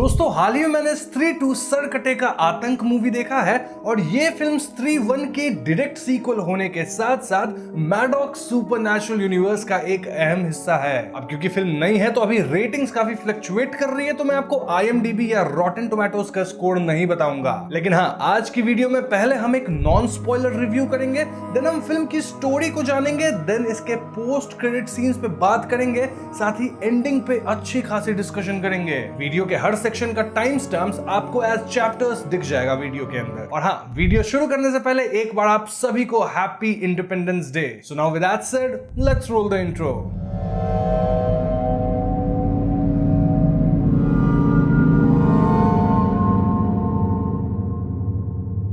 दोस्तों हाल ही में मैंने स्त्री 2 सरकटे का आतंक मूवी देखा है और ये फिल्म स्त्री 1 के डायरेक्ट सीक्वल होने के साथ साथ मैडॉक्स सुपरनैचुरल यूनिवर्स का एक अहम हिस्सा है। अब क्योंकि फिल्म नई है तो अभी रेटिंग्स काफी फ्लक्चुएट कर रही है, तो मैं आपको IMDb या रॉटेन टोमेटोज का स्कोर नहीं बताऊंगा। लेकिन हाँ, आज की वीडियो में पहले हम एक नॉन स्पॉइलर रिव्यू करेंगे, देन हम फिल्म की स्टोरी को जानेंगे, देन इसके पोस्ट क्रेडिट सीन्स पे बात करेंगे, साथ ही एंडिंग पे अच्छी खासी डिस्कशन करेंगे। वीडियो के हर सेक्शन का टाइम स्टैम्प्स आपको एज चैप्टर्स दिख जाएगा वीडियो के अंदर। और हाँ, वीडियो शुरू करने से पहले एक बार आप सभी को happy independence day. So now with that said, let's roll the intro.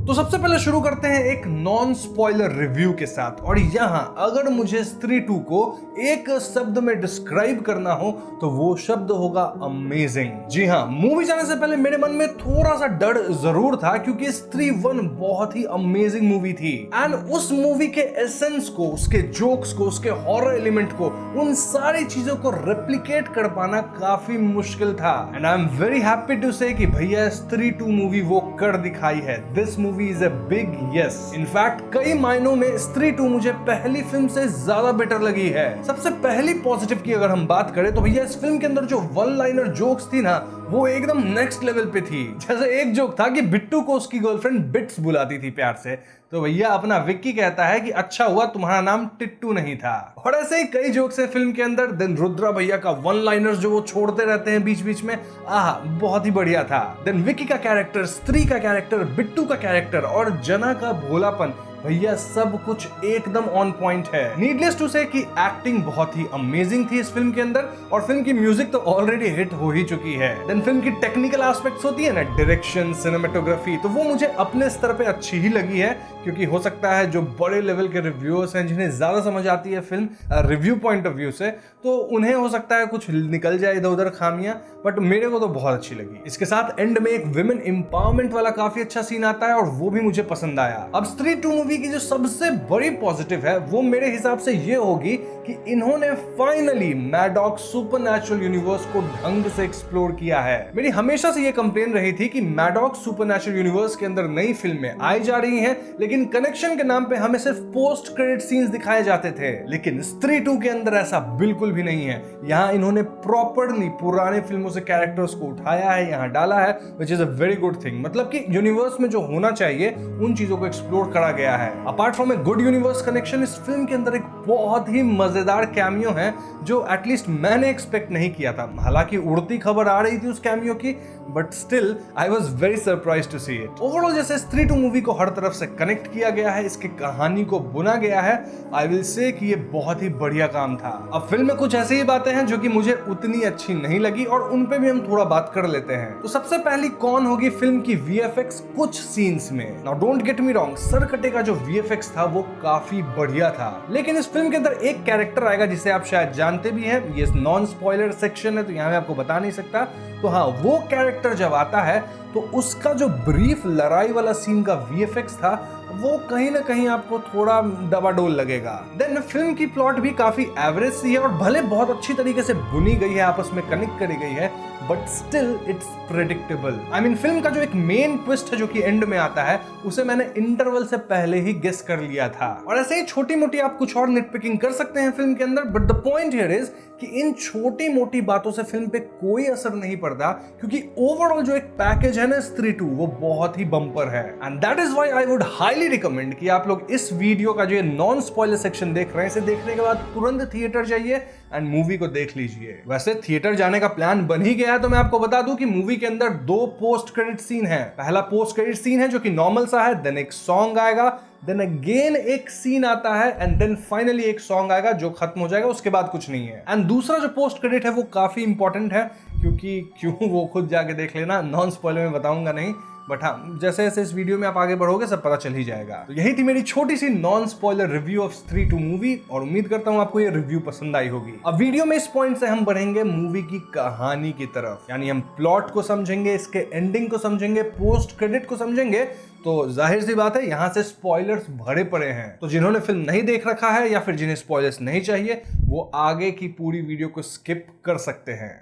तो सबसे पहले शुरू करते हैं एक नॉन स्पॉइलर रिव्यू के साथ। और यहां अगर मुझे स्त्री 2 को एक शब्द में डिस्क्राइब करना हो तो वो शब्द होगा अमेजिंग। जी हां, मूवी जाने से पहले मेरे मन में थोड़ा सा डर जरूर था, क्योंकि स्त्री 1 बहुत ही अमेजिंग मूवी थी एंड उस मूवी के एसेंस को, उसके जोक्स को, उसके हॉरर एलिमेंट को, उन सारी चीजों को रेप्लिकेट कर पाना काफी मुश्किल था। And I am very happy to say कि भैया स्त्री 2 मूवी वो कर दिखाई है। This movie is a big yes. In fact कई मायनों में स्त्री 2 मुझे पहली फिल्म से ज्यादा बेटर लगी है। सबसे पहली पॉजिटिव की अगर हम बात करें तो भैया इस फिल्म के अंदर जो वन लाइनर जोक्स थी ना, वो एकदम नेक्स्ट लेवल पे थी। जैसे एक जोक था कि बिट्टू को उसकी गर्लफ्रेंड बिट्स बुलाती थी प्यार से, तो भैया अपना विक्की कहता है कि अच्छा हुआ तुम्हारा नाम टिट्टू नहीं था। और ऐसे ही कई जोक्स है फिल्म के अंदर। देन रुद्रा भैया का वन लाइनर्स जो वो छोड़ते रहते हैं बीच बीच में, बहुत ही बढ़िया था। देन विक्की का कैरेक्टर, स्त्री का कैरेक्टर, बिट्टू का कैरेक्टर और जना का भोलापन, भैया सब कुछ एकदम ऑन पॉइंट है। नीडलेस टू से कि एक्टिंग बहुत ही अमेजिंग थी इस फिल्म के अंदर, और फिल्म की म्यूजिक तो ऑलरेडी हिट हो ही चुकी है। देन फिल्म की टेक्निकल एस्पेक्ट्स होती है ना, डायरेक्शन, सिनेमेटोग्राफी, तो वो मुझे अपने स्तर पे अच्छी ही लगी है। क्योंकि हो सकता है जो बड़े लेवल के रिव्यूअर्स हैं, जिन्हें ज्यादा समझ आती है film review point of view से, तो उन्हें हो सकता है कुछ निकल जाए इधर उधर खामियां, बट मेरे को तो बहुत अच्छी लगी। इसके साथ एंड में एक विमेन एम्पावरमेंट वाला काफी अच्छा सीन आता है और वो भी मुझे पसंद आया। अब स्त्री 2 मूवी की जो सबसे बड़ी पॉजिटिव है वो मेरे हिसाब से ये होगी कि इन्होंने फाइनली मैडॉक्स सुपरनैचुरल यूनिवर्स को ढंग से एक्सप्लोर किया है। मेरी हमेशा से ये कंप्लेन रही थी कि मैडॉक्स सुपरनैचुरल यूनिवर्स के अंदर नई फिल्में आई जा रही हैं, लेकिन कनेक्शन के नाम पे हमें सिर्फ पोस्ट क्रेडिट सीन्स दिखाए जाते थे। लेकिन स्त्री 2 के अंदर ऐसा बिल्कुल भी नहीं है। यहाँ इन्होंने प्रॉपरली पुराने फिल्मों से कैरेक्टर्स को उठाया है, यहाँ डाला है, which is a very good thing. मतलब कि यूनिवर्स में जो होना चाहिए उन चीजों को एक्सप्लोर करा गया है। Apart from a good universe connection, इस फिल्म के अंदर एक बहुत ही मजेदार कैमियो है जो एटलीस्ट मैंने एक्सपेक्ट नहीं किया था। हालांकि उड़ती खबर आ रही थी उस कैमियो की, but still I was very surprised to see it. Overall जैसे स्त्री 2 मूवी को हर तरफ से कनेक्ट किया गया है, इसकी कहानी को बुना गया है, आई विल से कि ये बहुत ही बढ़िया काम था। अब फिल्म में कुछ ऐसी ही बातें हैं जो कि मुझे उतनी अच्छी नहीं लगी और उन पे भी हम थोड़ा बात कर लेते हैं। तो सबसे पहली कौन होगी फिल्म की VFX कुछ सीन्स में। Now don't get me wrong, Sarkate का जो VFX था वो काफी बढ़िया था, लेकिन इस फिल्म के अंदर एक कैरेक्टर आएगा जिसे आप शायद जानते भी हैं। ये नॉन स्पॉइलर सेक्शन है तो यहाँ मैं आपको बता नहीं सकता। तो हाँ, वो कैरेक्टर जब आता है तो उसका जो ब्रीफ लड़ाई वाला सीन का VFX था वो कहीं ना कहीं आपको थोड़ा डबाडोल लगेगा। देन फिल्म की प्लॉट भी काफी एवरेज सी है और भले बहुत अच्छी तरीके से बुनी गई है, आपस में कनेक्ट करी गई है, but still it's predictable. I mean film का जो एक मेन ट्विस्ट है जो कि एंड में आता है, उसे मैंने इंटरवल से पहले ही गेस कर लिया था। और ऐसे ही छोटी मोटी आप कुछ और निटपिकिंग कर सकते हैं फिल्म के अंदर, but the point here is कि इन छोटी मोटी बातों से फिल्म पे कोई असर नहीं पड़ता, क्योंकि ओवरऑल जो एक पैकेज है ना स्त्री 2, वो बहुत ही बम्पर है। And that is why I would highly recommend कि आप लोग इस वीडियो का जो ये नॉन स्पॉइलर सेक्शन देख रहे हैं, इसे देखने के बाद तुरंत थिएटर जाइए एंड मूवी को देख लीजिए। वैसे थिएटर जाने का प्लान बन ही गया है तो मैं आपको बता दूं कि मूवी के अंदर 2 पोस्ट क्रेडिट सीन है। पहला पोस्ट क्रेडिट सीन है जो कि नॉर्मल सा है, देन एक सॉन्ग आएगा, देन अगेन एक सीन आता है एंड देन फाइनली एक सॉन्ग आएगा जो खत्म हो जाएगा, उसके बाद कुछ नहीं है। एंड दूसरा जो पोस्ट क्रेडिट है वो काफी इंपॉर्टेंट है, क्यों वो खुद जाके देख लेना, नॉन स्पॉइलर में बताऊंगा नहीं, बट हाँ, जैसे जैसे इस वीडियो में आप आगे बढ़ोगे सब पता चल ही जाएगा। तो यही थी मेरी छोटी सी नॉन स्पॉइलर रिव्यू ऑफ स्त्री 2 मूवी, और उम्मीद करता हूँ आपको ये रिव्यू पसंद आई होगी। अब वीडियो में इस पॉइंट से हम बढ़ेंगे मूवी की कहानी की तरफ, यानी हम प्लॉट को समझेंगे, इसके एंडिंग को समझेंगे, पोस्ट क्रेडिट को समझेंगे। तो जाहिर सी बात है यहाँ से स्पॉयलर्स भरे पड़े हैं, तो जिन्होंने फिल्म नहीं देख रखा है या फिर जिन्हें स्पॉयलर्स नहीं चाहिए वो आगे की पूरी वीडियो को स्किप कर सकते हैं।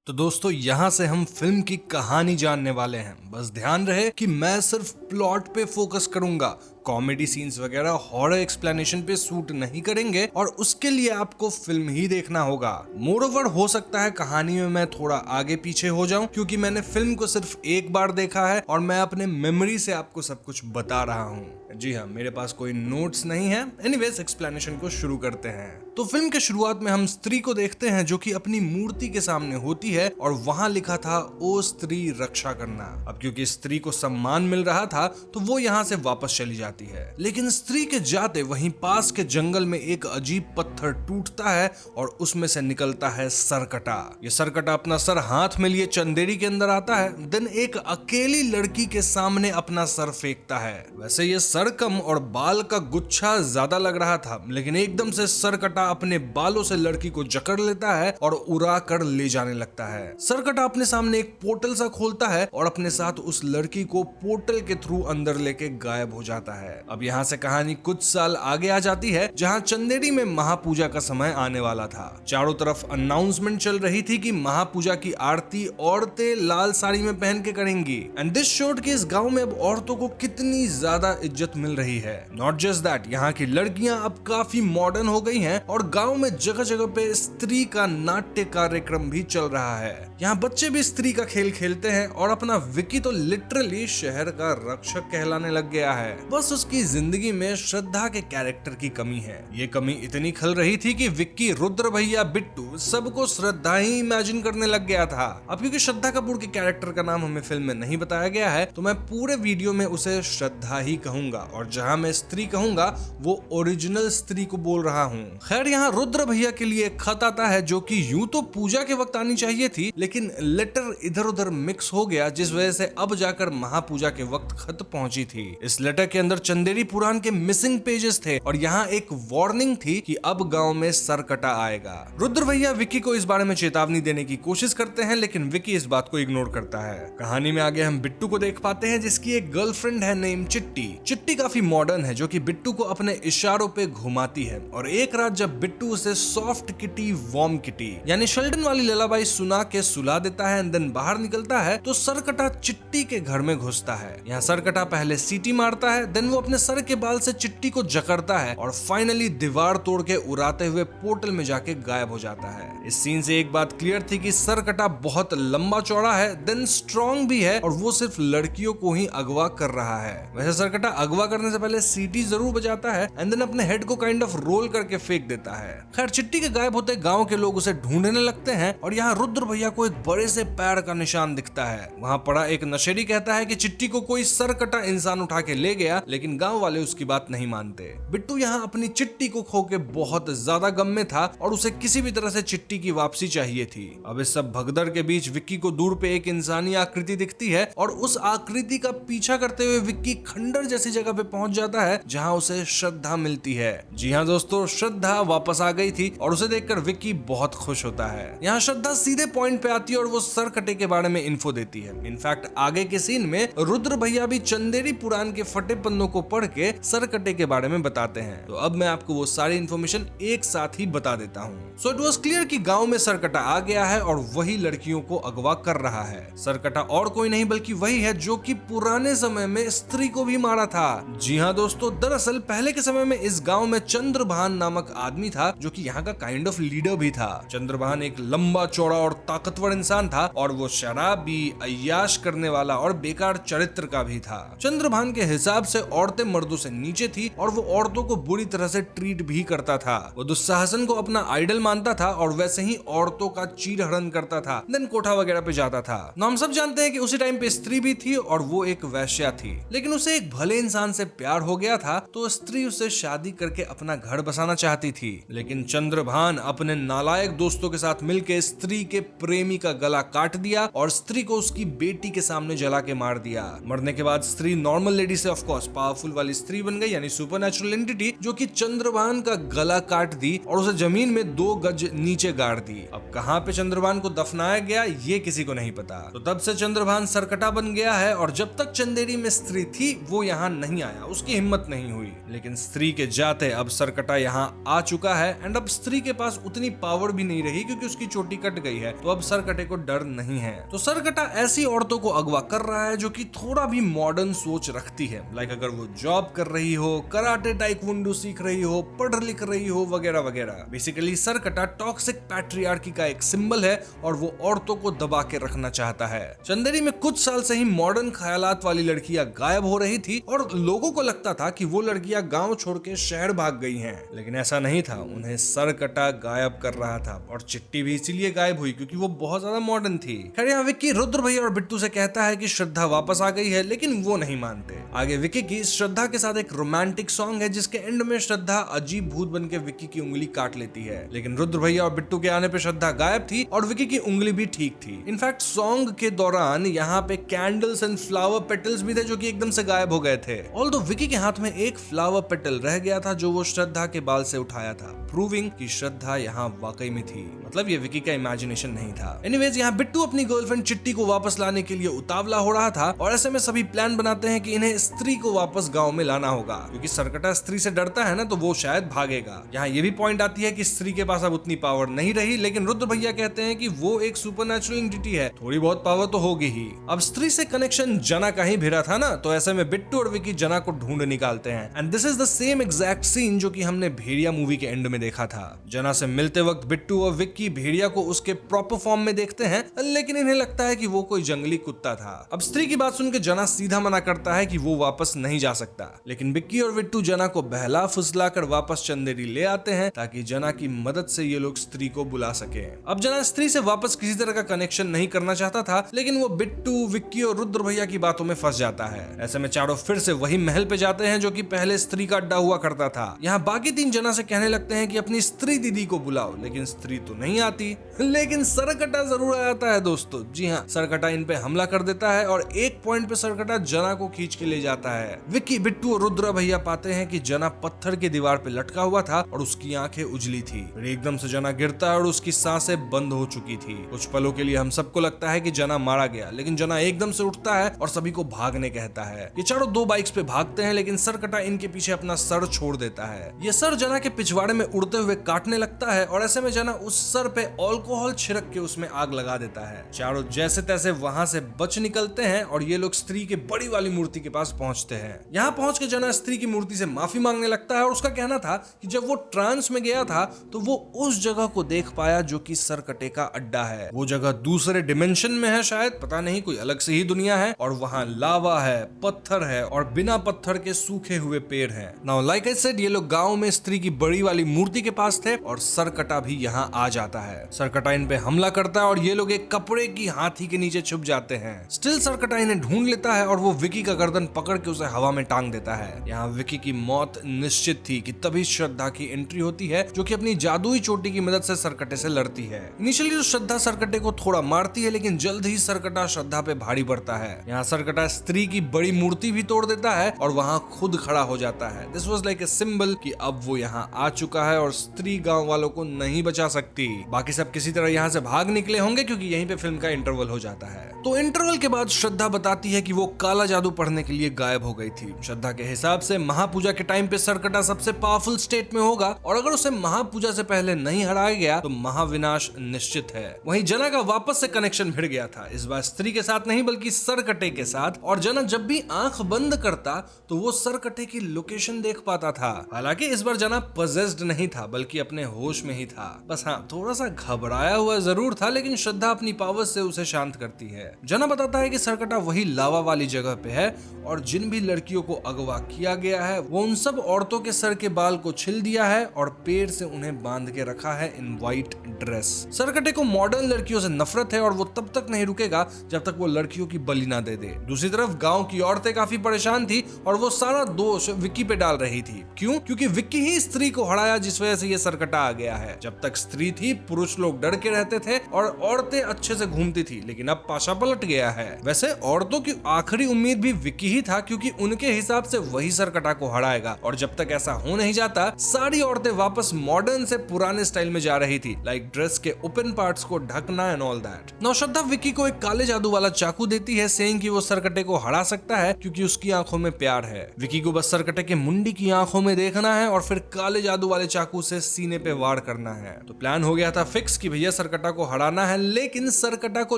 तो दोस्तों यहाँ से हम फिल्म की कहानी जानने वाले हैं। बस ध्यान रहे कि मैं सिर्फ प्लॉट पे फोकस करूंगा, कॉमेडी सीन्स वगैरह हॉरर एक्सप्लेनेशन पे सूट नहीं करेंगे और उसके लिए आपको फिल्म ही देखना होगा। मोर ओवर हो सकता है कहानी में मैं थोड़ा आगे पीछे हो जाऊं क्योंकि मैंने फिल्म को सिर्फ एक बार देखा है और मैं अपने मेमोरी से आपको सब कुछ बता रहा हूं। जी हाँ, मेरे पास कोई नोट्स नहीं है। एनीवेज एक्सप्लेनेशन को शुरू करते हैं। तो फिल्म के शुरुआत में हम स्त्री को देखते हैं जो कि अपनी मूर्ति के सामने होती है और वहां लिखा था ओ स्त्री रक्षा करना। अब क्योंकि स्त्री को सम्मान मिल रहा था तो वो यहाँ से वापस चली जाती है, लेकिन स्त्री के जाते वहीं पास के जंगल में एक अजीब पत्थर टूटता है और उसमें से निकलता है सरकटा। ये सरकटा अपना सर हाथ में लिए चंदेरी के अंदर आता है, देन एक अकेली लड़की के सामने अपना सर फेंकता है। वैसे ये सर कम और बाल का गुच्छा ज्यादा लग रहा था, लेकिन एकदम से सरकटा अपने बालों से लड़की को जकड़ लेता है और उड़ा कर ले जाने लगता है। सरकटा अपने सामने एक पोर्टल सा खोलता है और अपने साथ उस लड़की को पोर्टल के थ्रू अंदर लेके गायब हो जाता है। अब यहाँ से कहानी कुछ साल आगे आ जाती है जहाँ चंदेरी में महापूजा का समय आने वाला था। चारों तरफ अनाउंसमेंट चल रही थी कि महापूजा की आरती औरतें लाल साड़ी में पहन के करेंगी एंड दिस शोड के इस गांव में अब औरतों को कितनी ज्यादा इज्जत मिल रही है। नॉट जस्ट दैट, यहाँ की लड़कियां अब काफी मॉडर्न हो गई हैं और गांव में जगह जगह पे स्त्री का नाट्य कार्यक्रम भी चल रहा है। यहाँ बच्चे भी स्त्री का खेल खेलते हैं और अपना विक्की तो लिटरली शहर का रक्षक कहलाने लग गया है। बस उसकी जिंदगी में श्रद्धा के कैरेक्टर की कमी है। ये कमी इतनी खल रही थी कि विक्की, रुद्र भैया, बिट्टू सबको श्रद्धा ही इमेजिन करने लग गया था। अब क्योंकि श्रद्धा कपूर के कैरेक्टर का नाम हमें फिल्म में नहीं बताया गया है तो मैं पूरे वीडियो में उसे श्रद्धा ही कहूंगा और जहां मैं स्त्री कहूंगा वो ओरिजिनल स्त्री को बोल रहा हूँ। खैर यहाँ रुद्र भैया के लिए एक खत आता है जो कि यूं तो पूजा के वक्त आनी चाहिए थी, लेकिन लेटर इधर उधर मिक्स हो गया जिस वजह से अब जाकर महापूजा के वक्त खत पहुंची थी। इस लेटर के अंदर चंदेरी पुराण के मिसिंग पेजेस थे और यहाँ एक वार्निंग थी कि अब गांव में सरकटा आएगा। रुद्र भैया विक्की को इस बारे में चेतावनी देने की कोशिश करते हैं, लेकिन विक्की इस बात को इग्नोर करता है। कहानी में आगे हम बिट्टू को देख पाते हैं जिसकी एक गर्लफ्रेंड है नेम चिट्टी। चिट्टी काफी मॉडर्न है जो कि बिट्टू को अपने इशारों पे घुमाती है और एक रात जब बिट्टू उसे सॉफ्ट किटी, वार्म किटी यानी शेल्डन वाली ललाबाई सुना के सुला देता है एंड देन बाहर निकलता है तो सरकटा चिट्टी के घर में घुसता है। यहाँ सरकटा पहले सीटी मारता है, देन वो अपने सर के बाल से चिट्टी को जकड़ता है और फाइनली दीवार तोड़ के उड़ाते हुए पोर्टल में जाके गायब हो जाता है। इस सीन से एक बात क्लियर थी कि सरकटा बहुत लंबा चौड़ा है, देन स्ट्रॉन्ग भी है और वो सिर्फ लड़कियों को ही अगवा कर रहा है। वैसे सरकटा अगवा करने से पहले सीटी जरूर बजाता है एंड देन अपने हेड को काइंड ऑफ रोल करके फेंक देता है। खैर चिट्टी के गायब होते गांव के लोग उसे ढूंढने लगते हैं और यहाँ रुद्र भैया को एक बड़े से पैर का निशान दिखता है। वहाँ पड़ा एक नशेड़ी कहता है कि चिट्टी को कोई सरकटा इंसान उठा के ले गया, लेकिन गांव वाले उसकी बात नहीं मानते। बिट्टू यहाँ अपनी चिट्टी को खो के बहुत ज्यादा गम में था और उसे किसी भी तरह से चिट्टी की वापसी चाहिए थी। अब इस सब भगदड़ के बीच विक्की को दूर पे एक इंसानी आकृति दिखती है और उस आकृति का पीछा करते हुए विक्की खंडर जैसी जगह पे पहुंच जाता है जहां उसे श्रद्धा मिलती है। जी हाँ दोस्तों, श्रद्धा वापस आ गई थी और उसे देखकर विक्की बहुत खुश होता है। यहाँ श्रद्धा सीधे पॉइंट पे आती है और वो सरकटे के बारे में इन्फो देती है। इनफैक्ट आगे के सीन में रुद्र भैया भी चंदेरी पुराण के फटे पन्नों को पढ़ के सरकटे के बारे में बताते हैं। तो अब मैं आपको वो सारी इन्फॉर्मेशन एक साथ ही बता देता हूँ। सो इट वाज क्लियर कि गांव में सरकटा आ गया है और वही लड़कियों को अगवा कर रहा है। सरकटा और कोई नहीं बल्कि वही है जो कि पुराने समय में स्त्री को भी मारा था। जी हाँ दोस्तों, दरअसल पहले के समय में इस गांव में चंद्रभान नामक आदमी था जो कि यहाँ का काइंड ऑफ लीडर भी था। चंद्रभान एक लंबा चौड़ा और ताकतवर इंसान था और वो शराबी, अय्याश करने वाला और बेकार चरित्र का भी था। चंद्रभान के हिसाब से औरतें मर्दों से नीचे थी और वो औरतों को बुरी तरह से ट्रीट भी करता था। वो दुस्साहसन को अपना आइडल मानता था और वैसे ही औरतों का चीरहरण करता था, देन कोठा वगैरह पे जाता था। हम सब जानते हैं कि उसी टाइम पे स्त्री भी थी और वो एक वैश्या थी, लेकिन उसे एक भले इंसान से प्यार हो गया था तो स्त्री उससे शादी करके अपना घर बसाना चाहती थी। लेकिन चंद्रभान अपने नालायक दोस्तों के साथ मिलकर स्त्री के प्रेमी का गला काट दिया और स्त्री को उसकी बेटी के सामने जला के मार दिया। मरने के बाद स्त्री नॉर्मल लेडी से ऑफ कोर्स पावरफुल वाली स्त्री बन गई, यानी सुपरनैचुरल एंटिटी, जो कि चंद्रभान का गला काट दी और उसे जमीन में 2 गज नीचे गाड़ दी। अब कहां पे चंद्रभान को दफनाया गया ये किसी को नहीं पता। तो तब से चंद्रभान सरकटा बन गया है और जब तक चंदेरी में स्त्री थी वो यहाँ नहीं आया, उसकी हिम्मत नहीं हुई। लेकिन स्त्री के जाते अब सरकटा यहाँ आ चुका है एंड अब स्त्री के पास उतनी पावर भी नहीं रही क्योंकि उसकी चोटी कट गई है। तो अब सरकटा सरकटे को डर नहीं है। तो सरकटा ऐसी औरतों को अगवा कर रहा है जो कि थोड़ा भी मॉडर्न सोच रखती है, लाइक अगर वो जॉब कर रही हो, कराटे टाइक्वांडो सीख रही हो, पढ़ लिख रही हो, वगैरह वगैरह। बेसिकली सरकटा टॉक्सिक पैट्रियार्की का एक सिंबल है और वो औरतों को दबा के रखना चाहता है। चंदेरी में कुछ साल से ही मॉडर्न ख्यालात वाली लड़कियां गायब हो रही थी और लोगों को लगता था कि वो लड़कियां गांव छोड़ के शहर भाग गई हैं, लेकिन ऐसा नहीं था। उन्हें सरकटा गायब कर रहा था और चिट्टी भी इसीलिए गायब हुई क्योंकि वो बहुत ज्यादा मॉडर्न थी। खैर यहाँ विक्की रुद्र भैया और बिट्टू से कहता है कि श्रद्धा वापस आ गई है, लेकिन वो नहीं मानते। आगे विक्की की श्रद्धा के साथ एक रोमांटिक सॉन्ग है जिसके एंड में श्रद्धा अजीब भूत बन के विक्की की उंगली काट लेती है, लेकिन रुद्र भैया और बिट्टू के आने पे श्रद्धा गायब थी और विक्की की उंगली भी ठीक थी। इनफैक्ट सॉन्ग के दौरान यहाँ पे कैंडल्स एंड फ्लावर पेटल्स भी थे जो कि एकदम से गायब हो गए थे। ऑल्दो विक्की के हाथ में एक फ्लावर पेटल रह गया था जो वो श्रद्धा के बाल से उठाया था, प्रूविंग कि श्रद्धा यहाँ वाकई में थी, मतलब ये विक्की का इमेजिनेशन नहीं था। एनीवेज यहाँ बिट्टू अपनी गर्लफ्रेंड चिट्टी को वापस लाने के लिए उतावला हो रहा था और ऐसे में सभी प्लान बनाते हैं कि इन्हें स्त्री को वापस गांव में लाना होगा, क्योंकि सरकटा स्त्री से डरता है ना, तो वो शायद भागेगा। यहाँ ये भी पॉइंट आती है कि स्त्री के पास अब उतनी पावर नहीं रही, लेकिन रुद्र भैया कहते हैं कि वो एक सुपरनैचुरल एंटिटी है, थोड़ी बहुत पावर तो होगी ही। अब स्त्री से कनेक्शन जना का ही भिड़ा था ना, तो ऐसे में बिट्टू और विक्की जना को ढूंढ निकालते हैं। And this is the same exact scene जो कि हमने भेड़िया मूवी के एंड में देखा था। जना से मिलते वक्त बिट्टू और विक्की भेड़िया को उसके प्रॉपर फॉर्म में देखते हैं, लेकिन इन्हें लगता है कि वो कोई जंगली कुत्ता था। अब स्त्री की बात सुनकर जना सीधा मना करता है कि वो वापस नहीं जा सकता, लेकिन विक्की और बिट्टू जना को बहला फुसला कर वापस चंदेरी ले आते हैं ताकि जना की मदद से ये लोग स्त्री को बुला सके। अब जना स्त्री से वापस किसी तरह का कनेक्शन नहीं करना चाहता था, लेकिन वो बिट्टू, विक्की और रुद्र भैया की बातों में फंस जाता है। ऐसे में चारों फिर से वही महल पे जाते हैं जो कि पहले स्त्री का अड्डा हुआ करता था। यहाँ बाकी तीन जना से कहने लगते हैं कि अपनी स्त्री दीदी को बुलाओ, लेकिन स्त्री तो नहीं आती। लेकिन सरकटा जरूर आता है दोस्तों। जी हाँ, सरकटा इन पे हमला कर देता है और एक पॉइंट पे सरकटा जना को खींच के ले जाता है। विक्की, बिट्टू और रुद्र भैया पाते हैं कि जना पत्थर की दीवार पे लटका हुआ था और उसकी आंखें उजली थी। फिर एकदम से जना गिरता है और उसकी सांसें बंद हो चुकी थी। कुछ पलों के लिए हम सबको लगता है कि जना मारा गया, लेकिन जना एकदम से उठता है और सभी को भागने कहता है। ये चारों दो बाइक्स पे भागते हैं, लेकिन सरकटा इनके पीछे अपना सर छोड़ देता है। ये सर जना के पिछवाड़े में उड़ते हुए काटने लगता है और ऐसे में जना उस सर पे अल्कोहल छिड़क के उसमें आग लगा देता है। चारों जैसे तैसे वहां से बच निकलते हैं और ये लोग स्त्री के बड़ी वाली मूर्ति के पास पहुंचते हैं। यहाँ पहुंच के जना स्त्री की मूर्ति से माफी मांगने लगता है और उसका कहना था कि जब वो ट्रांस में गया था तो वो उस जगह को देख पाया जो कि सरकटे का अड्डा है। वो जगह दूसरे डिमेंशन में है, शायद पता नहीं, कोई अलग से ही दुनिया है और वहाँ लावा है, पत्थर है और बिना पत्थर के सूखे हुए पेड़ हैं। नाउ लाइक आई सेड, ये लोग गांव में स्त्री की बड़ी वाली मूर्ति के पास थे और सरकटा भी यहाँ आ जाता है। सरकटा इन पे हमला करता है और ये लोग एक कपड़े की हाथी के नीचे छुप जाते हैं। स्टिल सरकटा इन्हें ढूंढ लेता है और वो विक्की का गर्दन पकड़ के उसे हवा में टांग देता है। यहाँ विक्की की मौत निश्चित थी कि तभी श्रद्धा की एंट्री होती है, जो कि अपनी जादुई चोटी की मदद से सरकटे से लड़ती है। इनिशियली तो श्रद्धा सरकटे को थोड़ा मारती है, लेकिन जल्द ही सरकटा श्रद्धा पे भारी पड़ता है। यहाँ सरकटा स्त्री की बड़ी मूर्ति भी तोड़ देता है और वहाँ खुद खड़ा हो जाता है। This was like a symbol कि अब वो यहाँ आ चुका है और स्त्री गांव वालों को नहीं बचा सकती। बाकी सब किसी तरह यहाँ से भाग निकले होंगे क्योंकि यहीं पे फिल्म का इंटरवल हो जाता है। तो इंटरवल के बाद श्रद्धा बताती है कि वो काला जादू पढ़ने के लिए गायब हो गई थी। श्रद्धा के हिसाब से महापूजा के टाइम पे सरकटा सबसे पावरफुल स्टेट में होगा और अगर उसे महापूजा से पहले नहीं हराया गया तो महाविनाश निश्चित है। वहीं जना का वापस से कनेक्शन भिड़ गया था, इस बार स्त्री के साथ नहीं बल्कि सरकटे के साथ, और जना जब भी आंख बंद करता तो वो सरकटे की लोकेशन देख पाता था। हालांकि इस बार जना पजेस्ड नहीं था बल्कि अपने होश में ही था। बस हाँ, थोड़ा सा घबराया हुआ जरूर था, लेकिन श्रद्धा अपनी पावर से उसे शांत करती है। जना बताता है कि सरकटा वही लावा वाली जगह पे है और जिन भी लड़कियों को अगवा किया गया है वो उन सब औरतों के सर के बाल को छिल दिया है और पेड़ से उन्हें बांध के रखा है इन व्हाइट ड्रेस। सरकटे को मॉडर्न लड़कियों से नफरत है और वो तब तक नहीं रुकेगा जब तक वो लड़कियों की बलि ना दे दे। दूसरी तरफ गांव की औरतें काफी परेशान थी और वो सारा दोष विक्की पे डाल रही थी। क्यों? क्योंकि विक्की ही स्त्री को हराया जिस वजह से ये सरकटा आ गया है। जब तक स्त्री थी पुरुष लोग डर के रहते थे और औरतें अच्छे से घूमती थी, लेकिन अब पाशा पलट गया है। वैसे औरतों की आखिरी उम्मीद भी विक्की ही था क्योंकि उनके हिसाब से वही सरकटा को हराएगा और जब तक ऐसा हो नहीं जाता सारी औरतें वापस मॉडर्न से पुराने स्टाइल में जा रही थी, लाइक ड्रेस के ओपन पार्ट्स को ढकना एंड ऑल दैट। नाउ श्रद्धा विक्की को एक काले जादू वाला चाकू देती है, सेइंग कि वो सरकटे को हरा सकता है क्योंकि उसकी आंखों में प्यार है। विक्की को बस सरकटे के मुंडी की आंखों में देखना है और फिर काले जादू वाले चाकू से सीने पे वार करना है। तो प्लान हो गया गया था फिक्स कि भैया सरकटा को हराना है, लेकिन सरकटा को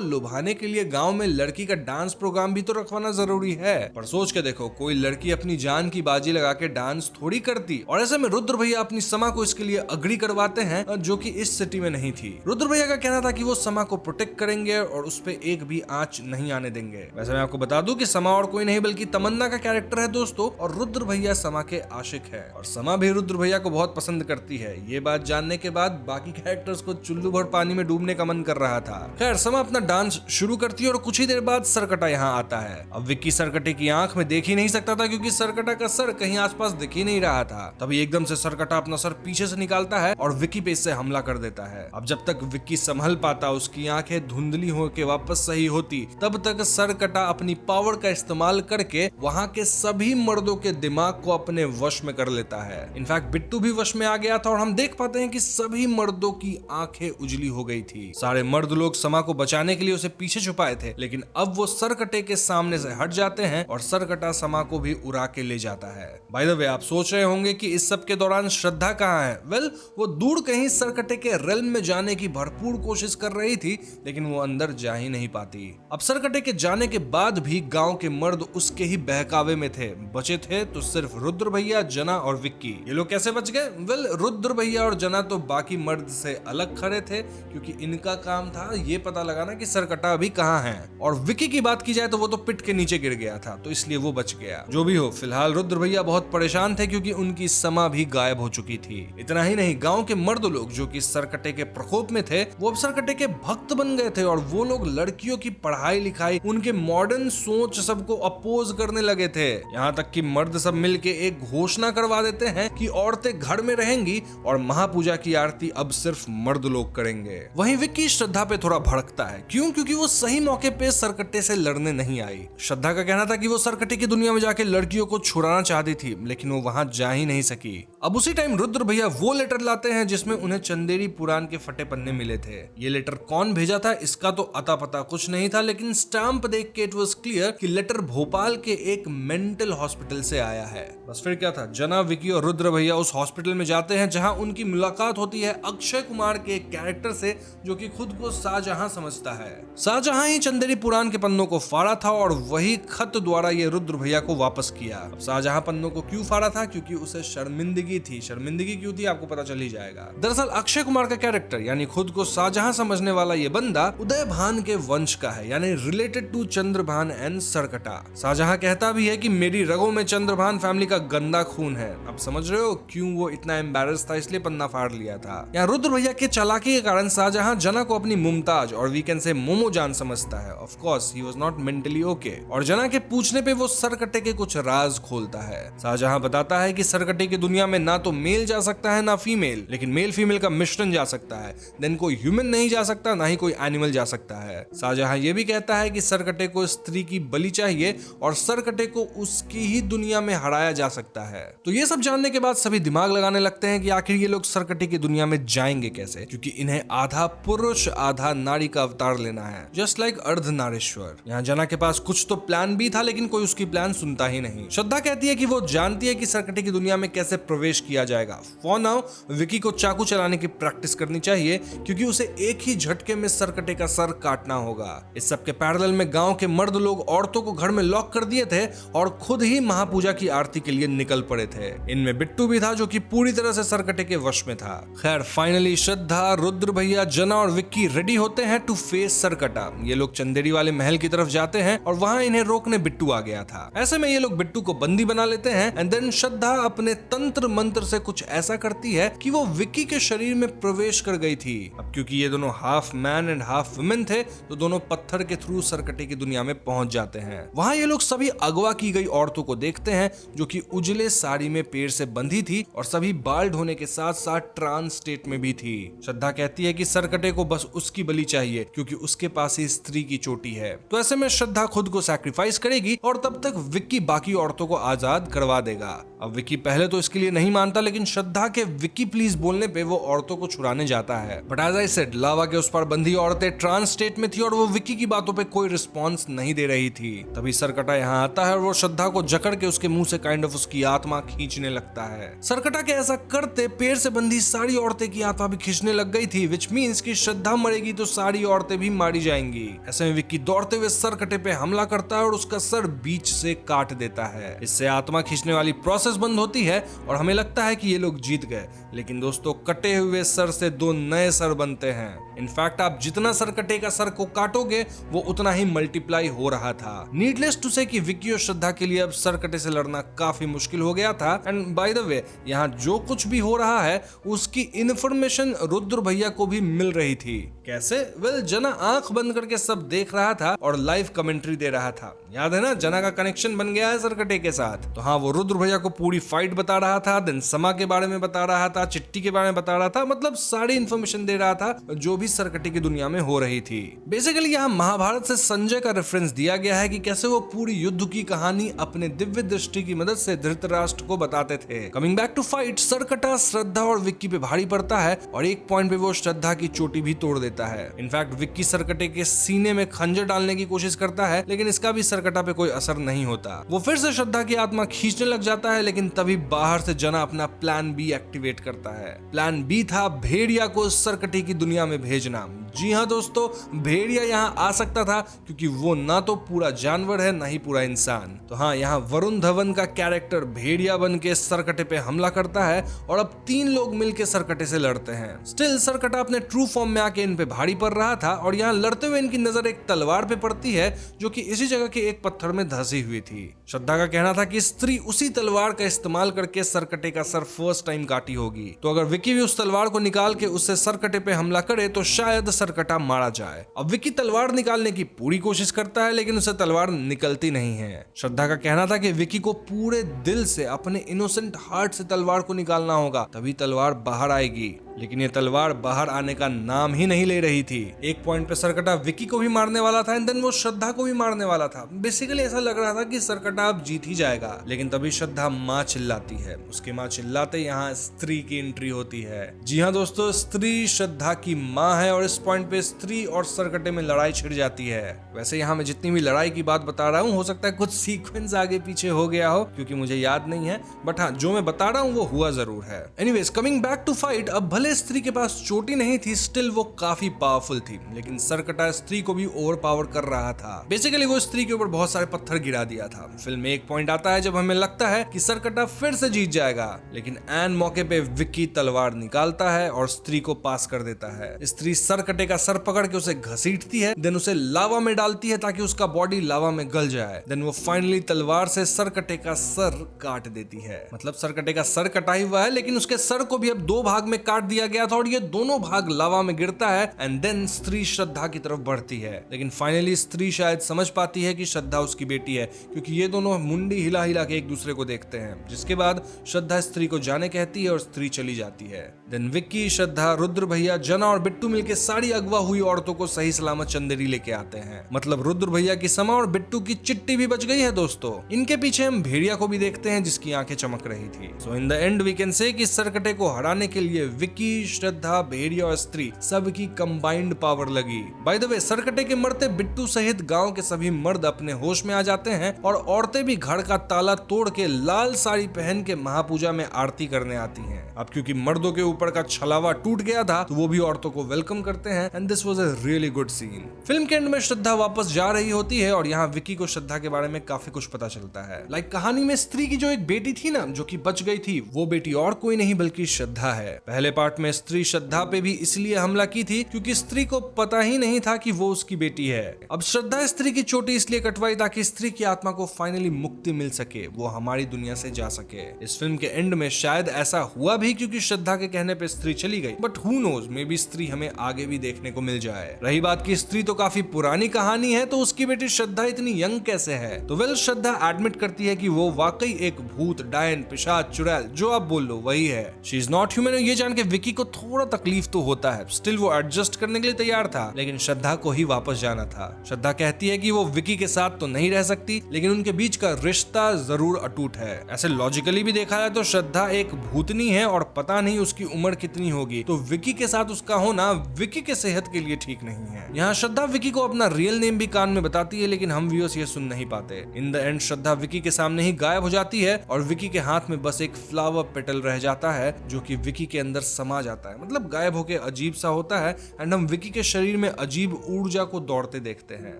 लुभाने के लिए गांव में लड़की का डांस प्रोग्राम भी तो रखवाना जरूरी है। पर सोच के देखो, कोई लड़की अपनी जान की बाजी लगा के डांस थोड़ी करती। और ऐसे में रुद्र भैया अपनी समा को इसके लिए अग्री करवाते हैं, जो कि इस सिटी में नहीं थी। रुद्र भैया का कहना था कि वो समा को प्रोटेक्ट करेंगे और उस पे एक भी आंच नहीं आने देंगे। वैसे मैं आपको बता दूं कि समा और कोई नहीं बल्कि तमन्ना का कैरेक्टर है दोस्तों, और रुद्र भैया समा के आशिक है और समा भी रुद्र भैया को बहुत पसंद करती है। ये बात जानने के बाद बाकी कैरेक्टर्स को चुल्लू भर पानी में डूबने का मन कर रहा था। खैर, समा अपना डांस शुरू करती है और कुछ ही देर बाद सरकटा यहाँ आता है। अब विक्की सरकटे की आंख में देख ही नहीं सकता था क्योंकि सरकटा का सर कहीं आसपास दिख ही नहीं रहा था। तभी एकदम से सरकटा अपना सर पीछे से निकालता है और विक्की पे इससे हमला कर देता है। अब जब तक विक्की संभल पाता, उसकी आंखें धुंधली होकर वापस सही होती, तब तक सरकटा अपनी पावर का इस्तेमाल करके वहां के सभी मर्दों के दिमाग को अपने वश में कर लेता है। इनफैक्ट बिट्टू भी वश में आ गया था और हम देख पाते हैं कि सभी मर्दों की आंखें उजली हो गई थी। सारे मर्द लोग समा को बचाने के लिए उसे पीछे छुपाए थे, लेकिन अब वो सरकटे के सामने से हट जाते हैं और सरकटा समा को भी उड़ा के ले जाता है। बाय द वे, आप सोच रहे होंगे कि इस सब के दौरान श्रद्धा कहाँ है? वेल, वो दूर कहीं सरकटे के रेल्म में जाने की भरपूर कोशिश कर रही थी, लेकिन वो अंदर जा ही नहीं पाती। अब सरकटे के जाने के बाद भी गांव के मर्द उसके ही बहकावे में थे। बचे थे तो सिर्फ रुद्र भैया, जना और विक्की। ये लोग कैसे बच गए? वेल, रुद्र भैया और जना तो बाकी मर्द से अलग खड़े थे क्योंकि इनका काम था ये पता लगाना कि सरकटा अभी कहाँ है। और विक्की की बात की जाए तो वो तो पिट के नीचे गिर गया था, तो इसलिए वो बच गया। जो भी हो, फिलहाल रुद्र भैया बहुत परेशान थे क्योंकि उनकी समा भी गायब हो चुकी थी। इतना ही नहीं, गांव के मर्द लोग जो कि सरकटे के प्रकोप में थे, वो अब सरकटे के भक्त बन गए थे और वो लोग लड़कियों की पढ़ाई लिखाई, उनके मॉडर्न सोच सबको अपोज करने लगे थे। यहाँ तक कि मर्द सब मिलके एक घोषणा करवा देते हैं कि औरतें घर में रहेंगी और महापूजा की आरती अब सिर्फ मर्द लोग करेंगे। वहीं विक्की श्रद्धा पे थोड़ा भड़कता है। क्यों? क्योंकि वो सही मौके पे सरकटे से लड़ने नहीं आई। श्रद्धा का कहना था कि वो सरकटे की दुनिया में जाके लड़कियों को छुड़ाना चाहती थी, लेकिन वो वहां जा ही नहीं सकी। अब उसी टाइम रुद्र भैया वो लेटर लाते हैं जिसमें उन्हें चंदेरी पुराण के फटे पन्ने मिले थे। ये लेटर कौन भेजा था इसका तो अता पता कुछ नहीं था, लेकिन स्टाम्प देख के इट वाज क्लियर कि लेटर भोपाल के एक मेंटल हॉस्पिटल से आया है। बस फिर क्या था, जना, विक्की और रुद्र भैया उस हॉस्पिटल में जाते हैं जहां उनकी मुलाकात होती है अक्षय कुमार के एक कैरेक्टर से जो कि खुद को शाहजहां समझता है। शाहजहां ही चंदेरी पुराण के पन्नों को फाड़ा था और वही खत द्वारा ये रुद्र भैया को वापस किया। अब शाहजहां पन्नों को क्यों फाड़ा था? क्योंकि उसे शर्मिंदगी थी। शर्मिंदगी क्यों थी आपको पता चल ही जाएगा। दरअसल अक्षय कुमार का कैरेक्टर यानी खुद को शाहजहां समझने वाला ये बंदा उदयभान के वंश का है, यानी related to Chandrabhan and Sarkata. Shahjahan कहता भी है कि मेरी रगों में चंद्रभान फैमिली का गंदा खून है। अब समझ रहे हो क्यों वो इतना एम्बैरेस था, इसलिए पन्ना फाड़ लिया था। यहाँ रुद्र भैया के चालाकी के कारण शाहजहां जना को अपनी मुमताज और वी कैन से मोमो जान समझता है। Of course he was not mentally okay. और जना के पूछने पे वो सरकटे के कुछ राज खोलता है। शाहजहां बताता है कि सरकटे की दुनिया में ना तो मेल जा सकता है ना फीमेल, लेकिन मेल फीमेल का मिश्रण जा सकता है। देन कोई ह्यूमन नहीं जा सकता, ना ही कोई एनिमल जा सकता है। शाहजहां ये भी कहता है कि सरकटे को स्त्री की बलि चाहिए और सरकटे को उसकी ही दुनिया में हराया जा सकता है। तो ये सब जानने के बाद सभी दिमाग लगाने लगते हैं कि आखिर ये लोग सरकटे की दुनिया में जाएंगे कैसे, क्योंकि इन्हें आधा पुरुष आधा नारी का अवतार लेना है, जस्ट लाइक अर्धनारीश्वर। यहाँ जना के पास कुछ तो प्लान भी था, लेकिन कोई उसकी प्लान सुनता ही नहीं। श्रद्धा कहती है कि वो जानती है कि सरकटे की दुनिया में कैसे प्रवेश किया जाएगा। फॉर नाउ विकी को चाकू चलाने की प्रैक्टिस करनी चाहिए क्योंकि उसे एक ही झटके में सरकटे का सर काटना होगा। इस सब के पैरेलल में गांव के मर्द लोग औरतों को घर में लॉक कर दिए थे और खुद ही महापूजा की आरती के लिए निकल पड़े थे। इनमें बिट्टू भी था जो कि पूरी तरह से सरकटे के वश में था। खैर फाइनली श्रद्धा, रुद्र भैया, जना और विक्की रेडी होते हैं टू फेस सरकटा। ये लोग चंदेरी वाले महल की तरफ जाते हैं और वहां इन्हें रोकने बिट्टू आ गया था। ऐसे में ये लोग बिट्टू को बंदी बना लेते हैं एंड देन श्रद्धा अपने तंत्र मंत्र से कुछ ऐसा करती है कि वो विक्की के शरीर में प्रवेश कर गई थी। अब क्योंकि ये दोनों half man and half women थे तो दोनों पत्थर के थ्रू सरकटे की दुनिया में पहुंच जाते हैं। वहां ये लोग सभी अगवा की गई औरतों को देखते हैं जो कि उजले साड़ी में पेड़ से बंधी थी और सभी बाल्ड होने के साथ साथ ट्रांस स्टेट में भी थी। श्रद्धा कहती है कि सरकटे को बस उसकी बलि चाहिए क्योंकि उसके पास ही स्त्री की चोटी है। तो ऐसे में श्रद्धा खुद को सैक्रिफाइस करेगी और तब तक विक्की बाकी औरतों को आजाद करवा देगा। अब विक्की पहले तो इसके लिए नहीं मानता, लेकिन श्रद्धा के विक्की प्लीज बोलने पे वो औरतों को छुड़ाने जाता है। बट एज आई सेड, लावा के उस पार बंधी औरतें ट्रांस स्टेट में थी और वो विक्की की बातों पे कोई रिस्पॉन्स नहीं दे रही थी। तभी सरकटा यहाँ आता है और वो श्रद्धा को जकड़ के उसके मुंह से काइंड ऑफ उसकी आत्मा खींचने लगता है। सरकटा के ऐसा करते पैर से बंधी सारी औरतें की आत्मा भी खींचने लग गई थी, विच मीन्स कि श्रद्धा मरेगी तो सारी औरतें भी मारी जाएंगी। ऐसे में विक्की दौड़ते हुए सरकटे पे हमला करता है और उसका सर बीच से काट देता है। इससे आत्मा खींचने वाली प्रोसेस बंद होती है और हमें लगता है कि ये लोग जीत गए, लेकिन दोस्तों कटे हुए सर से दो नए सर बनते हैं। इनफैक्ट आप जितना सरकटे का सर को काटोगे वो उतना ही मल्टीप्लाई हो रहा था। नीडलेस टू से कि विक्की और श्रद्धा के लिए अब सरकटे से लड़ना काफी मुश्किल हो गया था। एंड बाय द वे, यहाँ जो कुछ भी हो रहा है उसकी इन्फॉर्मेशन रुद्र भैया को भी मिल रही थी। कैसे? वेल, जना आंख बंद करके सब देख रहा था और लाइव कमेंट्री दे रहा था। याद है ना, जना का कनेक्शन बन गया है सरकटे के साथ। तो हाँ, वो रुद्र भैया को पूरी फाइट बता रहा था, देन समा के बारे में बता रहा था, चिट्टी के बारे में बता रहा था, मतलब सारी इन्फॉर्मेशन दे रहा था जो भी सरकटे की दुनिया में हो रही थी। बेसिकली यहाँ महाभारत से संजय का रेफरेंस दिया गया है कि कैसे वो पूरी युद्ध की कहानी अपने दिव्य दृष्टि की मदद से धृतराष्ट्र को बताते थे। Coming back to fight, Sarkata Shraddha और विक्की पे भारी पड़ता है और एक पॉइंट पे वो श्रद्धा की चोटी भी तोड़ देता है। इनफैक्ट विक्की सरकटे के सीने में खंजर डालने की कोशिश करता है, लेकिन इसका भी सरकटा पे कोई असर नहीं होता। वो फिर से श्रद्धा की आत्मा खींचने लग जाता है, लेकिन तभी बाहर से जना अपना प्लान बी एक्टिवेट करता है। प्लान बी था भेड़िया को सरकटे की दुनिया में भेजना। जी हाँ दोस्तों, भेड़िया यहाँ आ सकता था क्योंकि वो ना तो पूरा जानवर है ना ही पूरा इंसान। तो हाँ, यहाँ वरुण धवन का कैरेक्टर भेड़िया बन के सरकटे पे हमला करता है और अब 3 लोग मिलकर सरकटे से लड़ते हैं। स्टिल सरकटा अपने ट्रू फॉर्म में आके इन पे भारी पड़ रहा था और यहाँ लड़ते हुए इनकी नजर एक तलवार पे पड़ती है जो कि इसी जगह के एक पत्थर में धंसी हुई थी। श्रद्धा का कहना था कि स्त्री उसी तलवार का इस्तेमाल करके सरकटे का सर फर्स्ट टाइम काटी होगी। तो अगर विक्की भी उस तलवार को निकाल के उससे सरकटे पे हमला करे तो शायद सरकटा मारा जाए। अब विक्की तलवार निकालने की पूरी कोशिश करता है, लेकिन उसे तलवार निकलती नहीं है। श्रद्धा का कहना था कि विक्की को पूरे दिल से, अपने इनोसेंट हार्ट से तलवार को निकालना होगा, तभी तलवार बाहर आएगी। लेकिन ये तलवार बाहर आने का नाम ही नहीं ले रही थी। एक पॉइंट पे सरकटा विक्की को भी मारने वाला था एंड देन वो श्रद्धा को भी मारने वाला था। बेसिकली ऐसा लग रहा था कि सरकटा अब जीत ही जाएगा, लेकिन तभी श्रद्धा माँ चिल्लाती है। उसके माँ चिल्लाते यहाँ स्त्री की एंट्री होती है। जी हाँ दोस्तों, स्त्री श्रद्धा की माँ है और इस पॉइंट पे स्त्री और सरकटे में लड़ाई छिड़ जाती है। वैसे यहाँ मैं जितनी भी लड़ाई की बात बता रहा हूँ, हो सकता है कुछ सीक्वेंस आगे पीछे हो गया हो क्योंकि मुझे याद नहीं है, बट हाँ, जो मैं बता रहा हूँ वो हुआ जरूर है। Anyways, coming back to fight, अब भले स्त्री के पास चोटी नहीं थी, स्टिल वो काफी पावरफुल थी, लेकिन सरकटा स्त्री को भी ओवर पावर कर रहा था। बेसिकली वो स्त्री के ऊपर बहुत सारे पत्थर गिरा दिया था। फिल्म में एक पॉइंट आता है जब हमें लगता है कि सरकटा फिर से जीत जाएगा, लेकिन एन मौके पे विक्की तलवार निकालता है और स्त्री को पास कर देता है। स्त्री सरकटे का सर पकड़ के उसे घसीटती है, देन उसे लावा में डालती है ताकि उसका बॉडी लावा में गल जाए। देन वो फाइनली तलवार से सरकटे का सर काट देती है। मतलब सरकटे का सर कटा ही हुआ है, लेकिन उसके सर को भी अब 2 भाग में काट दिया गया था और ये दोनों भाग लावा में गिरता है एंड देन स्त्री श्रद्धा की तरफ बढ़ती है। लेकिन फाइनली स्त्री शायद समझ पाती है कि श्रद्धा उसकी बेटी है, क्योंकि ये दोनों मुंडी हिला हिला के एक दूसरे को देखते हैं, जिसके बाद श्रद्धा स्त्री को जाने कहती है और स्त्री चली जाती है। देन विक्की, श्रद्धा, रुद्र भैया, जना और बिट्टू मिलके सारी अगवा हुई औरतों को सही सलामत चंदेरी लेके आते हैं। मतलब रुद्र भैया की समा और बिट्टू की चिट्टी भी बच गई है दोस्तों। इनके पीछे हम भेड़िया को भी देखते हैं जिसकी आंखें चमक रही थी। So in the end we can say कि सरकटे को हराने के लिए विक्की, श्रद्धा, भेड़िया और स्त्री सबकी कंबाइंड पावर लगी। बाय द वे, सरकटे के मरते बिट्टू सहित गांव के सभी मर्द अपने होश में आ जाते हैं और औरतें भी घर का ताला तोड़ के लाल साड़ी पहन के महापूजा में आरती करने आती हैं। अब क्योंकि मर्दों के ऊपर का छलावा टूट गया था तो वो भी औरतों को वेलकम करते हैं and this was a really good scene. Film के एंड में श्रद्धा वापस जा रही होती है और यहाँ विक्की को श्रद्धा के बारे में काफी कुछ पता चलता है। लाइक कहानी में स्त्री की जो एक बेटी थी ना, जो कि बच गई थी, वो बेटी और कोई नहीं बल्कि श्रद्धा है। पहले पार्ट में स्त्री श्रद्धा पे भी इसलिए हमला की थी क्योंकि स्त्री को पता ही नहीं था कि वो उसकी बेटी है। अब श्रद्धा स्त्री की चोटी इसलिए कटवाई ताकि स्त्री की आत्मा को फाइनली मुक्ति मिल सके, वो हमारी दुनिया से जा सके। इस फिल्म के एंड में शायद ऐसा हुआ भी क्योंकि श्रद्धा के कहने पे स्त्री चली गई, but who knows, maybe Stree हमें आगे भी देखने को मिल जाए। रही बात की स्त्री तो काफी पुरानी कहानी है, तो उसकी बेटी श्रद्धा इतनी यंग कैसे है? तो वेल, श्रद्धा एडमिट करती है कि वो वाकई एक भूत, डायन, पिशाच, चुड़ैल, जो आप बोल लो वही है। She is not human. ये जान के विक्की को थोड़ा तकलीफ तो होता है, स्टिल वो एडजस्ट करने के लिए तैयार था, लेकिन श्रद्धा को ही वापस जाना था। श्रद्धा कहती है कि वो विक्की के साथ तो नहीं रह सकती, लेकिन उनके बीच का रिश्ता जरूर अटूट है। ऐसे लॉजिकली भी देखा जाए तो श्रद्धा एक भूतनी है और पता नहीं उसकी उम्र कितनी होगी, तो विकी के साथ उसका होना विकी के सेहत के लिए ठीक नहीं है। यहाँ श्रद्धा विकी को अपना रियल नेम भी कान में बताती है, लेकिन हम व्यूअर्स ये सुन नहीं पाते। इन द एंड श्रद्धा विकी के सामने ही गायब हो जाती है और विकी के हाथ में बस एक फ्लावर पेटल रह जाता है जो कि विकी के अंदर समा जाता है, मतलब गायब होके अजीब सा होता है। एंड हम विकी के शरीर में अजीब ऊर्जा को दौड़ते देखते हैं।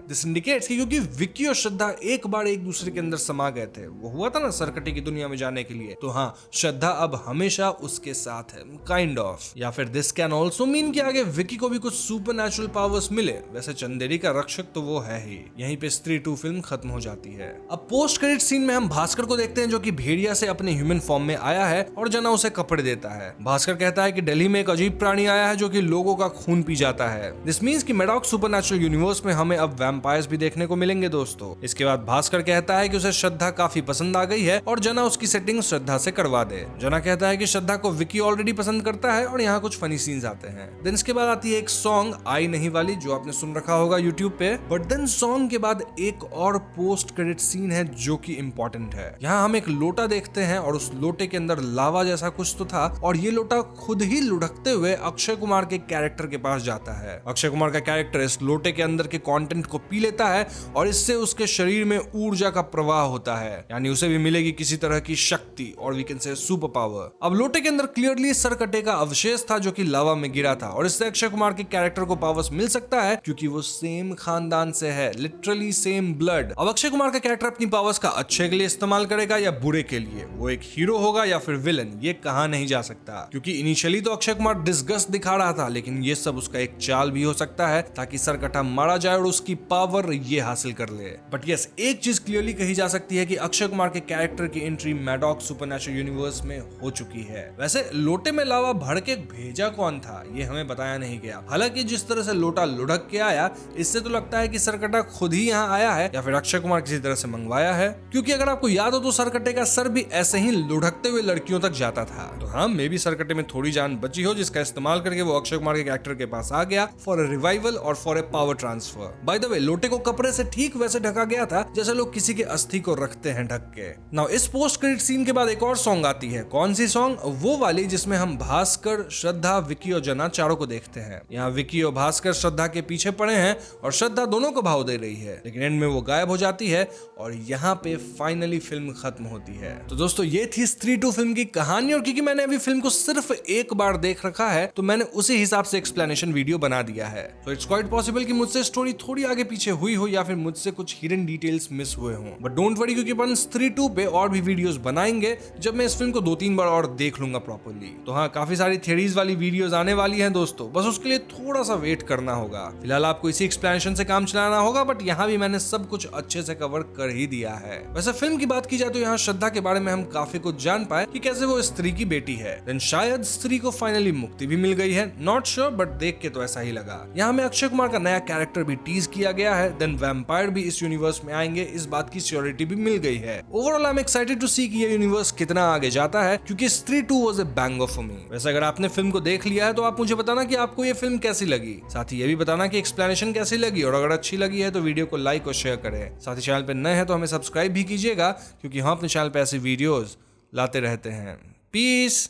दिस इंडिकेट्स कि क्योंकि विकी और श्रद्धा एक बार एक दूसरे के अंदर समा गए थे, वो हुआ था ना सरकटे की दुनिया में जाने के लिए, तो हाँ श्रद्धा अब हमेशा उसके साथ है, काइंड ऑफ। या फिर दिस कैन ऑल्सो मीन कि आगे विकी को भी कुछ सुपरनैचुरल पावर्स मिले। वैसे चंदेरी का रक्षक तो वो है ही। यहीं पे स्त्री 2 फिल्म खत्म हो जाती है। अब पोस्ट क्रेडिट सीन में हम भास्कर को देखते हैं जो कि भेड़िया से अपने ह्यूमन फॉर्म में आया है और जना उसे कपड़े देता है। भास्कर कहता है कि दिल्ली में एक अजीब प्राणी आया है जो कि लोगों का खून पी जाता है। दिस मींस कि मैडॉक्स सुपरनैचुरल यूनिवर्स में हमें अब वैम्पायर्स भी देखने को मिलेंगे दोस्तों। इसके बाद भास्कर कहता है कि उसे श्रद्धा काफी पसंद आ गई है और जना उसकी सेटिंग श्रद्धा से करवा दे। जना कहता है कि श्रद्धा को विकी ऑलरेडी पसंद करता है और यहाँ कुछ फनी सीन्स आते हैं। देन इसके बाद आती है एक सॉन्ग आई नहीं वाली जो आपने सुन रखा होगा यूट्यूब पे। बट देन सॉन्ग के बाद एक और पोस्ट क्रेडिट सीन है जो कि इम्पोर्टेंट है। यहाँ हम एक लोटा देखते हैं और उस लोटे के अंदर लावा जैसा कुछ तो था और ये लोटा खुद ही लुढ़कते हुए अक्षय कुमार के कैरेक्टर के पास जाता है। अक्षय कुमार का कैरेक्टर इस लोटे के अंदर के कंटेंट को पी लेता है और इससे उसके शरीर में ऊर्जा का प्रवाह होता है, यानी उसे भी मिलेगी किसी तरह की शक्ति और we can say super power. अब लोटे के अंदर क्लियरली सरकटे का अवशेष था जो कि लावा में गिरा था और इससे अक्षय कुमार के कैरेक्टर को पावर्स मिल सकता है क्योंकि वो सेम खानदान से है, लिटरली सेम ब्लड। अब अक्षय कुमार का कैरेक्टर अपनी पावर्स का अच्छे के लिए इस्तेमाल करेगा या बुरे के लिए, वो एक हीरो होगा या फिर विलन, ये कहा नहीं जा सकता। क्योंकि इनिशियली तो अक्षय कुमार डिस्गस्ट दिखा रहा था, लेकिन ये सब उसका एक चाल भी हो सकता है ताकि सरकटा मारा जाए और उसकी पावर ये हासिल कर ले। बट यस, एक चीज क्लियरली कही जा सकती है कि अक्षय कुमार के कैरेक्टर की एंट्री मैडॉक्स सुपरनैचुरल यूनिवर्स में हो चुकी है। वैसे लोटे में लावा भर के भेजा कौन था ये हमें बताया नहीं गया। हालांकि जिस तरह से लोटा लुढ़क के आया, इससे तो लगता है कि सरकटा खुद ही यहाँ आया है या फिर अक्षय कुमार किसी तरह से मंगवाया है। क्योंकि अगर आपको याद हो तो सरकटे का सर भी ऐसे ही लुढ़कते हुए लड़कियों तक जाता था। तो हाँ, मे बी सरकटे में थोड़ी जान बची हो जिसका इस्तेमाल करके वो अक्षय कुमार के कैरेक्टर के पास आ गया फॉर अ रिवाइवल और for a power transfer. By the way, लोटे को कपड़े से ठीक वैसे ढका गया था जैसे लोग किसी के अस्थि को रखते हैं ढक के। नाउ इस पोस्ट क्रेडिट सीन के बाद एक और सॉन्ग आती है। कौन सी सॉन्ग? वो वाली जिसमें हम भास्कर, श्रद्धा, विकी और जना चारों को देखते हैं। यहाँ विकी और भास्कर श्रद्धा के पीछे पड़े हैं और श्रद्धा दोनों को भाव दे रही है, लेकिन एंड में वो गायब हो जाती है और यहाँ पे फाइनली फिल्म खत्म होती है। तो दोस्तों ये थी स्त्री 2 फिल्म की कहानी और क्योंकि मैंने अभी फिल्म को सिर्फ एक बार देख रखा है तो मैंने उसी हिसाब से एक्सप्लेनेशन वीडियो बना दिया है। तो इट्स क्वाइट पॉसिबल कि मुझसे स्टोरी थोड़ी आगे पीछे हुई हो या फिर मुझसे कुछ हिडन डिटेल्स मिस हुए हों। बट डोंट वरी, क्योंकि अपन स्त्री 2 पे और भी वीडियोस बनाएंगे जब मैं इस फिल्म को 2-3 बार और देख लूंगा प्रॉपर्ली। तो हाँ, काफी सारी थियरीज वाली वीडियोस आने वाली हैं दोस्तों, बस उसके लिए थोड़ा सा वेट करना होगा। फिलहाल आपको इसी एक्सप्लेनेशन से काम चलाना होगा, बट यहाँ भी मैंने सब कुछ अच्छे से कवर कर ही दिया है। वैसे फिल्म की बात की जाए तो यहाँ श्रद्धा के बारे में हम काफी कुछ जान पाए कि कैसे वो स्त्री की बेटी है। देन शायद स्त्री को फाइनली मुक्ति भी मिल गई है, नॉट श्योर, बट देख के तो ऐसा ही लगा। यहाँ में अक्षय कुमार का नया कैरेक्टर भी टीज किया गया है। देन वैम्पायर भी इस यूनिवर्स में आएंगे, इस बात की श्योरिटी भी मिल गई है। Overall I am excited to see कि ये यूनिवर्स कितना आगे जाता है, क्योंकि स्त्री 2 was a banger for me. वैसे अगर आपने फिल्म को देख लिया है तो आप मुझे बताना कि आपको ये फिल्म कैसी लगी। साथ ही ये भी बताना कि एक्सप्लेनेशन कैसी लगी, और अगर अच्छी लगी है तो वीडियो को लाइक और शेयर करें। साथ ही चैनल पे नए हैं तो हमें सब्सक्राइब भी कीजिएगा, क्योंकि हम अपने चैनल पे ऐसी वीडियोस लाते रहते हैं। पीस।